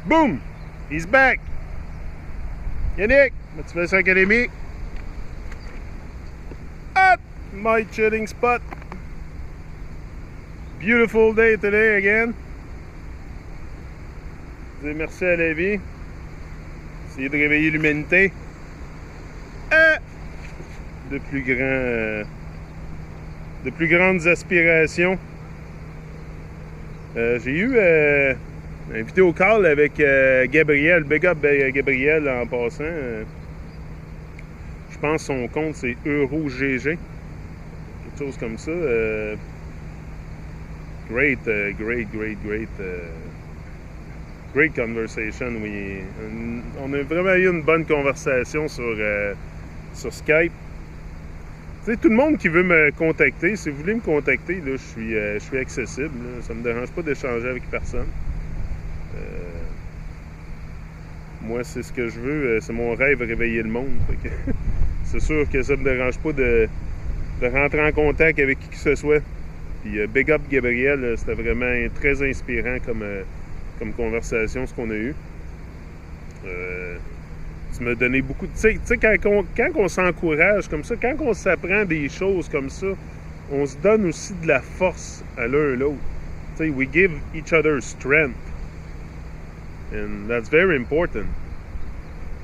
Boom! He's back! Yannick, Motivation Academy. At my chilling spot. Beautiful day today again. Je dis merci à la vie. Essayer de réveiller l'humanité. De plus grandes aspirations. J'ai eu un vidéo call avec Gabriel. Big up Gabriel en passant. Je pense que son compte c'est EuroGG. Quelque chose comme ça. Great conversation. Oui. On a vraiment eu une bonne conversation sur Skype. Tu sais, tout le monde qui veut me contacter, si vous voulez me contacter, là, je suis accessible. Là. Ça me dérange pas d'échanger avec personne. Moi, c'est ce que je veux. C'est mon rêve, réveiller le monde. Fait que c'est sûr que ça me dérange pas de rentrer en contact avec qui que ce soit. Puis big up Gabriel, c'était vraiment très inspirant comme conversation, ce qu'on a eu. Tu m'as donné beaucoup de... Tu sais, quand on s'encourage comme ça, quand on s'apprend des choses comme ça, on se donne aussi de la force à l'un et l'autre. Tu sais, we give each other strength. And that's very important.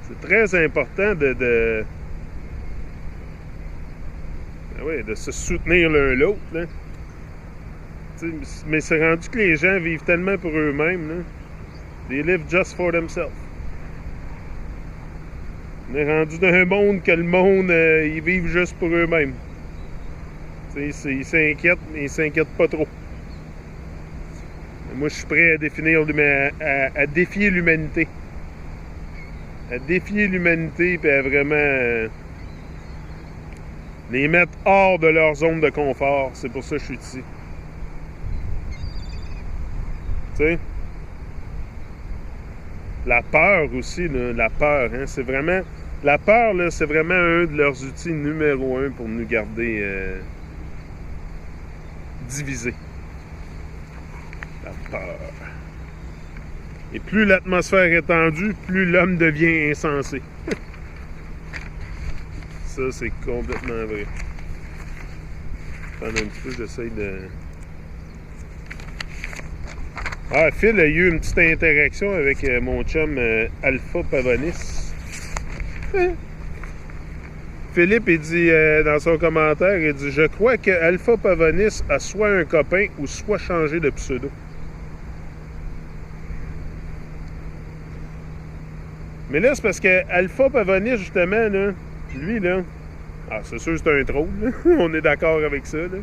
C'est très important de se soutenir l'un l'autre. Là. Mais c'est rendu que les gens vivent tellement pour eux-mêmes. Là. They live just for themselves. On est rendu dans un monde que le monde, ils vivent juste pour eux-mêmes. Ils s'inquiètent, mais ils s'inquiètent pas trop. Moi, je suis prêt à défier l'humanité. À défier l'humanité et à vraiment les mettre hors de leur zone de confort. C'est pour ça que je suis ici. Tu sais? La peur aussi, là, la peur, hein, c'est vraiment... La peur, là, c'est vraiment un de leurs outils numéro 1 pour nous garder divisés. La peur. Et plus l'atmosphère est tendue, plus l'homme devient insensé. Ça, c'est complètement vrai. Attends un petit peu, j'essaye de... Ah, Phil a eu une petite interaction avec mon chum Alpha Pavonis. Philippe, il dit dans son commentaire, il dit « Je crois que Alpha Pavonis a soit un copain ou soit changé de pseudo. » Mais là, c'est parce que Alpha Pavonis, justement, là, lui, là, c'est sûr que c'est un troll, là. On est d'accord avec ça, là.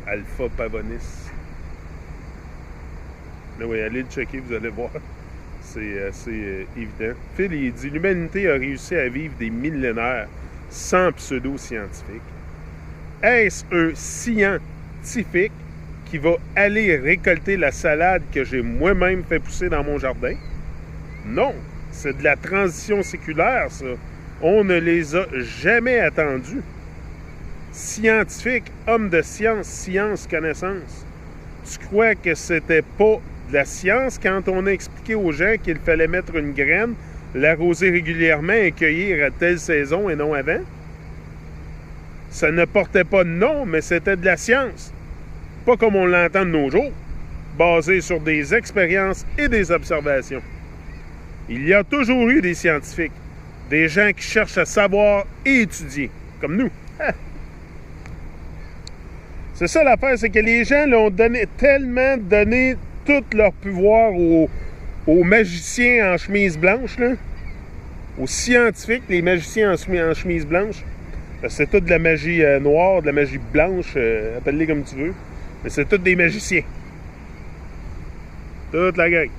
Alpha Pavonis. Là, oui, allez le checker, vous allez voir. C'est assez évident. Phil, il dit « L'humanité a réussi à vivre des millénaires sans pseudo-scientifique. Est-ce un scientifique qui va aller récolter la salade que j'ai moi-même fait pousser dans mon jardin? Non, c'est de la transition séculaire, ça. On ne les a jamais attendus. Scientifique, homme de science, science, connaissance. Tu crois que c'était pas de la science quand on a expliqué aux gens qu'il fallait mettre une graine, l'arroser régulièrement et cueillir à telle saison et non avant? Ça ne portait pas de nom, mais c'était de la science. Pas comme on l'entend de nos jours, basé sur des expériences et des observations. Il y a toujours eu des scientifiques, des gens qui cherchent à savoir et étudier, comme nous. C'est ça l'affaire, c'est que les gens l'ont tellement donné tout leur pouvoir aux magiciens en chemise blanche, là, aux scientifiques, les magiciens en chemise blanche. C'est toute de la magie noire, de la magie blanche, appelle-les comme tu veux. Mais c'est tous des magiciens. Toute la gang.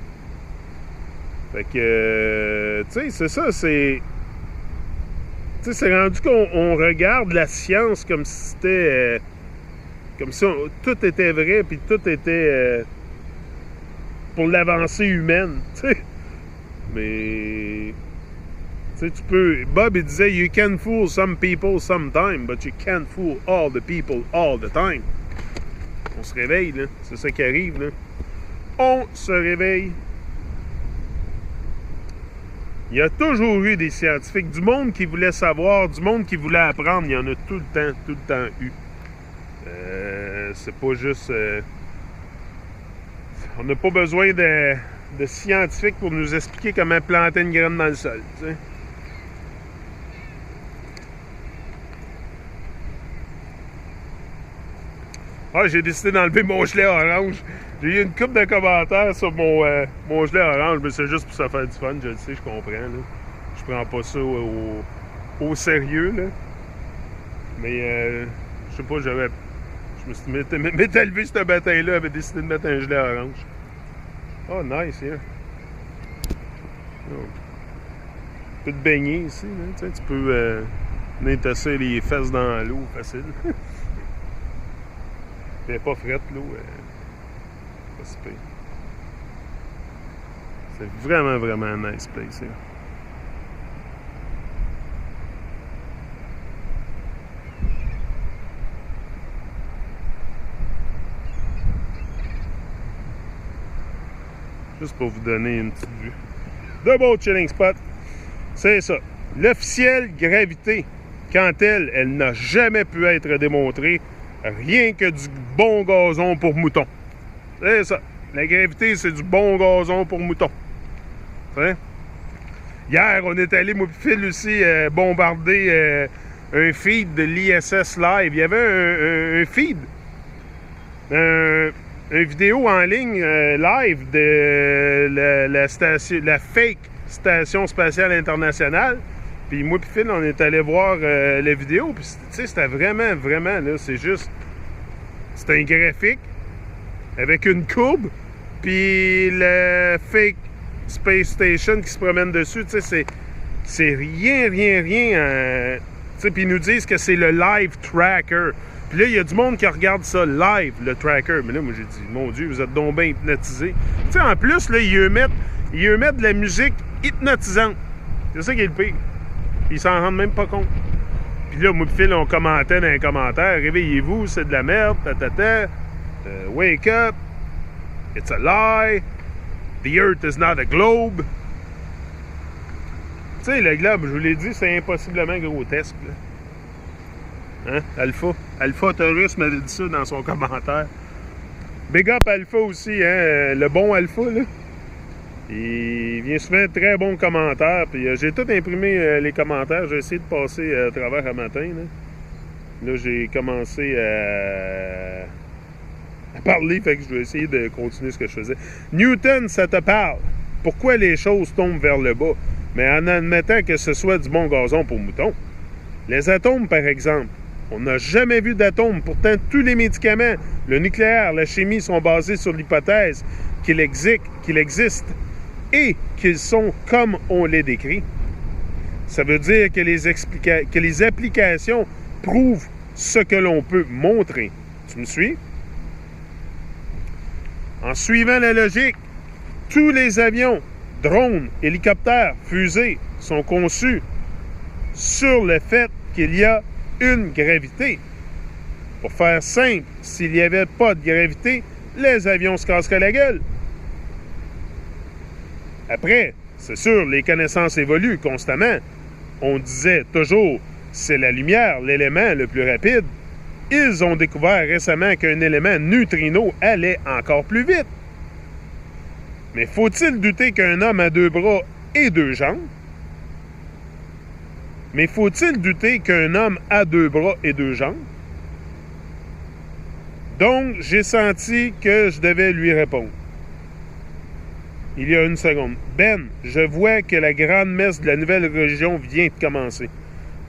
Fait que, tu sais, c'est ça, c'est... Tu sais, c'est rendu qu'on regarde la science comme si c'était... comme si tout était vrai, puis tout était... pour l'avancée humaine, tu sais. Mais... Tu sais, tu peux... Bob, il disait, you can fool some people sometime, but you can't fool all the people all the time. On se réveille, là. C'est ça qui arrive, là. on se réveille. Il y a toujours eu des scientifiques, du monde qui voulait savoir, du monde qui voulait apprendre. Il y en a tout le temps eu. C'est pas juste... on n'a pas besoin de scientifiques pour nous expliquer comment planter une graine dans le sol. T'sais. Ah, j'ai décidé d'enlever mon gilet orange. J'ai eu une couple de commentaires sur mon gilet orange, mais c'est juste pour ça faire du fun, je le sais, je comprends. Là. Je prends pas ça au sérieux, là. Mais, je sais pas, je me suis m'étais levé ce matin-là, j'avais décidé de mettre un gilet orange. Oh, nice, yeah. Oh. Tu peux te baigner ici, là, tu peux venir tasser les fesses dans l'eau, facile. Elle n'est pas frette, l'eau. Pas si pire. C'est vraiment un nice place, là. Juste pour vous donner une petite vue. De beau chilling spot. C'est ça. L'officielle gravité, quant elle n'a jamais pu être démontrée. Rien que du bon gazon pour moutons. C'est ça. La gravité, c'est du bon gazon pour moutons. Hein? Hier, on est allé, moi et Phil aussi, bombarder un feed de l'ISS Live. Il y avait un feed. Une vidéo en ligne live de la fake Station Spatiale Internationale. Puis moi et Phil, on est allé voir la vidéo. Puis c'était vraiment, là, c'est juste... C'est un graphique avec une courbe. Puis le fake Space Station qui se promène dessus. Tu sais, c'est rien. Tu sais, puis ils nous disent que c'est le live tracker. Puis là, il y a du monde qui regarde ça live, le tracker. Mais là, moi, j'ai dit, mon Dieu, vous êtes donc bien hypnotisés. Tu sais, en plus, là, ils mettent de la musique hypnotisante. C'est ça qui est le pire. Ils s'en rendent même pas compte. Puis là, moi et Phil, on commentait dans les commentaires, réveillez-vous, c'est de la merde, wake up, it's a lie, the earth is not a globe. Tu sais, le globe, je vous l'ai dit, c'est impossiblement grotesque. Là. Hein? Alpha Taurus m'avait dit ça dans son commentaire. Big up Alpha aussi, hein? Le bon Alpha, là. Il vient souvent de très bons commentaires. Puis j'ai tout imprimé les commentaires. J'ai essayé de passer à travers un matin. Là j'ai commencé à parler. Fait que je vais essayer de continuer ce que je faisais. Newton, ça te parle. Pourquoi les choses tombent vers le bas? Mais en admettant que ce soit du bon gazon pour moutons. Les atomes, par exemple. On n'a jamais vu d'atomes. Pourtant, tous les médicaments, le nucléaire, la chimie sont basés sur l'hypothèse qu'il existe et qu'ils sont comme on les décrit. Ça veut dire que les applications prouvent ce que l'on peut montrer. Tu me suis? En suivant la logique, tous les avions, drones, hélicoptères, fusées sont conçus sur le fait qu'il y a une gravité. Pour faire simple, s'il n'y avait pas de gravité, les avions se casseraient la gueule. Après, c'est sûr, les connaissances évoluent constamment. On disait toujours, c'est la lumière, l'élément le plus rapide. Ils ont découvert récemment qu'un élément neutrino allait encore plus vite. Mais faut-il douter qu'un homme a 2 bras et 2 jambes? Mais faut-il douter qu'un homme a 2 bras et 2 jambes? Donc, j'ai senti que je devais lui répondre. Il y a une seconde. Ben, je vois que la grande messe de la nouvelle religion vient de commencer.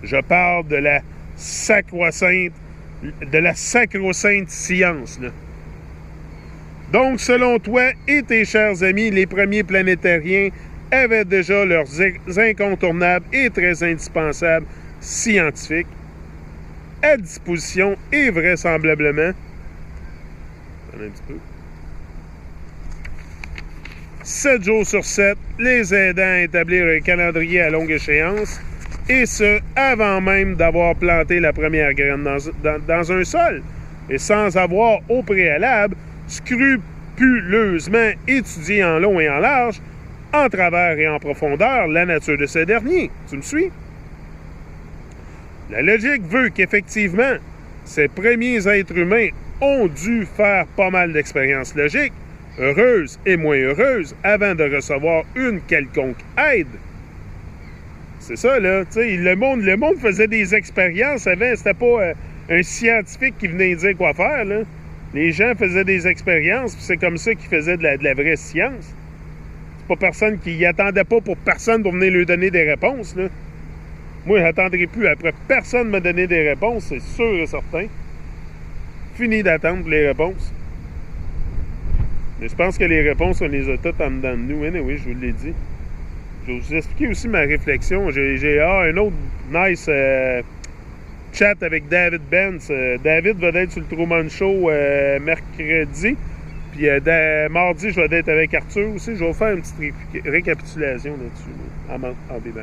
Je parle de la sacro-sainte science, là. Donc, selon toi et tes chers amis, les premiers planétariens avaient déjà leurs incontournables et très indispensables scientifiques à disposition et vraisemblablement... Un petit peu. 7 jours sur 7, les aidant à établir un calendrier à longue échéance, et ce, avant même d'avoir planté la première graine dans un sol, et sans avoir au préalable scrupuleusement étudié en long et en large, en travers et en profondeur, la nature de ce dernier. Tu me suis? La logique veut qu'effectivement, ces premiers êtres humains ont dû faire pas mal d'expériences logiques, heureuses et moins heureuses, avant de recevoir une quelconque aide. C'est ça, là. Tu sais, le monde faisait des expériences avant. C'était pas un scientifique qui venait dire quoi faire, là. Les gens faisaient des expériences, puis c'est comme ça qu'ils faisaient de la vraie science. C'est pas personne qui attendait pas pour personne pour venir lui donner des réponses, là. Moi, je n'attendrai plus après personne me donner des réponses, c'est sûr et certain. Fini d'attendre pour les réponses. Mais je pense que les réponses, on les a toutes en dedans de nous. Oui, je vous l'ai dit. Je vais vous expliquer aussi ma réflexion. J'ai un autre nice chat avec David Benz. David va être sur le Truman Show mercredi. Puis mardi, je vais être avec Arthur aussi. Je vais vous faire une petite récapitulation là-dessus. En bébé.